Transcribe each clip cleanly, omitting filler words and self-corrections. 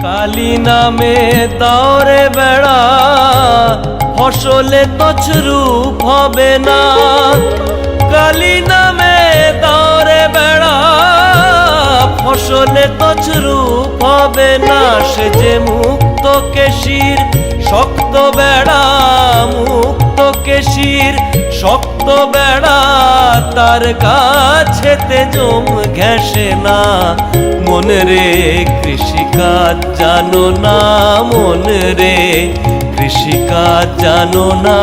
কালী নামে দাওরে বেড়া, ফসলে তছরূপ হবে না। কালী নামে দাওরে বেড়া, ফসলে তছরূপ হবে না। সে যে মুক্ত কেশির শক্ত বেড়া, মুক্ত কেশির শক্ত বেড়া, তার গাছেতে জম ঘেঁষে না। মন রে কৃষিকাজ জানো না, মন রে কৃষিকাজ জানো না।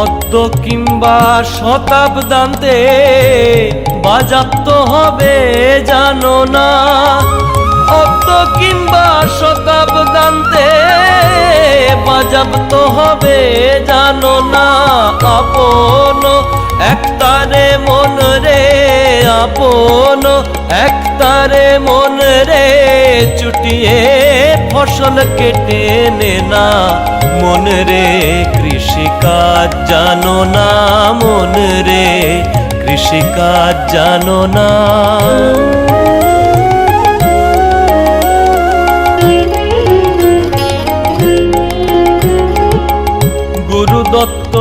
অদ্য কিংবা শতাব্দান্তে বাজাপ্ত হবে জানো না। অদ্য কিংবা শতাব্দান্তে বাজাপ্ত হবে জানো না। আপন একতারে মন রে, আপন একতারে মন রে, চুটিয়ে ফসল কেটে নে না। মন রে কৃষিকাজ জানো না, মন রে কৃষিকাজ জানো না। গুরু দত্ত